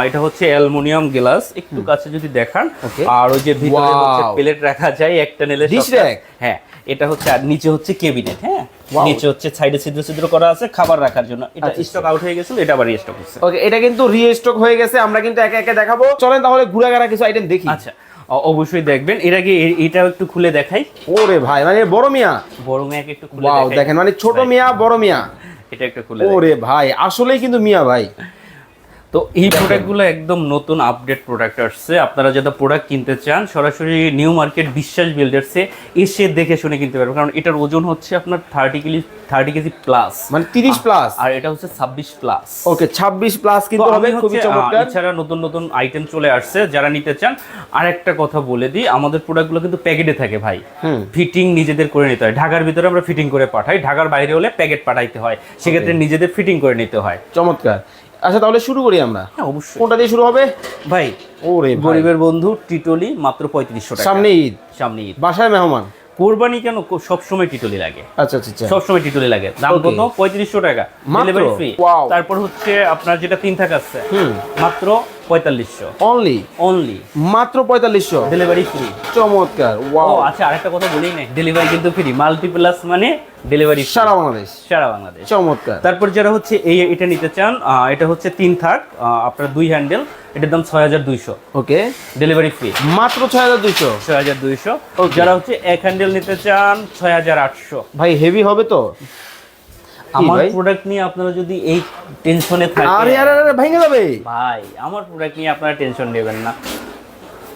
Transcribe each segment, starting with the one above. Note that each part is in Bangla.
এটা হচ্ছে অ্যালুমিনিয়াম গ্লাস, একটু কাছে যদি দেখান। আর ওই যে ভিতরে হচ্ছে প্লেট রাখা যায় একটা নেলে। হ্যাঁ, এটা হচ্ছে, আর নিচে হচ্ছে কেবিনেট। হ্যাঁ, নিচে হচ্ছে সাইডে ছিদ্র ছিদ্র করা আছে খাবার রাখার জন্য। এটা স্টক আউট হয়ে গেছিল, এটা আবার রিস্টক হচ্ছে। ওকে, এটা কিন্তু রিস্টক হয়ে গেছে। আমরা কিন্তু একে একে দেখাবো, চলেন তাহলে ঘুরাঘাড়া কিছু আইটেম দেখি। আচ্ছা, অবশ্যই দেখবেন। এর আগে এটাও একটু খুলে দেখাই। ওরে ভাই, মানে বড় মিয়া, বড় মিয়াকে একটু খুলে দেখাই। দেখেন, মানে ছোট মিয়া বড় মিয়া, এটা একটু খুলে। ওরে ভাই, আসলেই কিন্তু মিয়া ভাই। তো এই প্রোডাক্টগুলো একদম নতুন আপডেট প্রোডাক্ট আসছে। আপনারা যারা প্রোডাক্ট কিনতে চান সরাসরি নিউ মার্কেট বিশ্বাস বিল্ডার্সে এসে দেখে শুনে কিনতে পারবেন, কারণ এটার ওজন হচ্ছে আপনার 30 কেজি প্লাস, মানে 30 প্লাস, আর এটা হচ্ছে 26 প্লাস। ওকে, 26 প্লাস কিন্তু হবে, খুবই চমৎকার। এছাড়া নতুন নতুন আইটেম চলে আসছে যারা নিতে চান। আর একটা কথা বলে দিই, আমাদের প্রোডাক্টগুলো কিন্তু প্যাকেটে থাকে ভাই, ফিটিং নিজেদের করে নিতে হয়। ঢাকার ভিতরে আমরা ফিটিং করে পাঠাই, ঢাকার বাইরে হলে প্যাকেট পাঠাইতে হয়, সেক্ষেত্রে নিজেদের ফিটিং করে নিতে হয়। চমৎকার। আচ্ছা, তাহলে শুরু করি আমরা। হ্যাঁ, অবশ্যই। কোনটা দিয়ে শুরু হবে ভাই? ওরে গরিবের বন্ধু টিটলি, মাত্র 3500 টাকা। সামনে ঈদ, বাসায় মেহমান, কোরবানি কেন, সবসময় টিটলি লাগে। আচ্ছা আচ্ছা, সবসময় টিটলি লাগে। দাম কত? 3500 টাকা, ডেলিভারি ফ্রি। তারপর হচ্ছে আপনার যেটা 3 থাক আছে, মাত্র 4500 অনলি, মাত্র 4500, ডেলিভারি ফ্রি। চমৎকার। ওয়াও। আচ্ছা, আরেকটা কথা বলি না, ডেলিভারি কিন্তু ফ্রি। মাল্টিপ্লাস মানে ডেলিভারি সারা বাংলাদেশ, সারা বাংলাদেশ। চমৎকার। তারপর যারা হচ্ছে এটা নিতে চান, এটা হচ্ছে 3 থাক, আপনার 2 হ্যান্ডেল, এটার দাম 6200। ওকে, ডেলিভারি ফ্রি, মাত্র 6200। যারা হচ্ছে 1 হ্যান্ডেল নিতে চান 6800। ভাই হেভি হবে তো আমার প্রোডাক্ট নিয়ে আপনারা যদি এই টেনশনে থাকেন, আরে আরে আরে ভেঙে যাবে ভাই। আমার প্রোডাক্ট নিয়ে আপনারা টেনশন নেবেন না,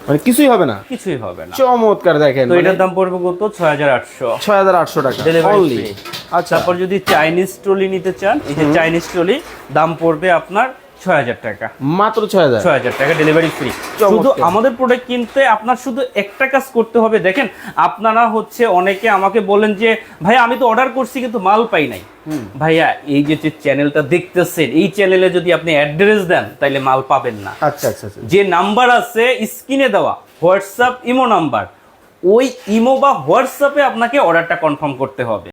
মানে কিছুই হবে না, কিছুই হবে না। চমৎকার। দেখেন, তো এটার দাম পড়বে কত? 6800 টাকা, ডেলিভারি অনলি। ফ্রি। আচ্ছা, তারপর যদি চাইনিজ ট্রলি নিতে চান, এই যে চাইনিজ ট্রলি, দাম পড়বে আপনার 6000 টাকা, মাত্র 6000 টাকা, ডেলিভারি ফ্রি। শুধু আমাদের প্রোডাক্ট কিনতে আপনার শুধু একটা কাজ করতে হবে। দেখেন, আপনারা হচ্ছে অনেকে আমাকে বলেন যে ভাই আমি তো অর্ডার করছি কিন্তু মাল পাই নাই। ভাইয়া, এই যে চ্যানেলটা দেখতেছেন, এই চ্যানেলে যদি আপনি অ্যাড্রেস দেন তাহলে মাল পাবেন না। আচ্ছা আচ্ছা, যে নাম্বার আছে স্ক্রিনে দেওয়া, হোয়াটসঅ্যাপ ইমো নাম্বার, ওই ইমো বা হোয়াটসঅ্যাপে আপনাকে অর্ডারটা কনফার্ম করতে হবে।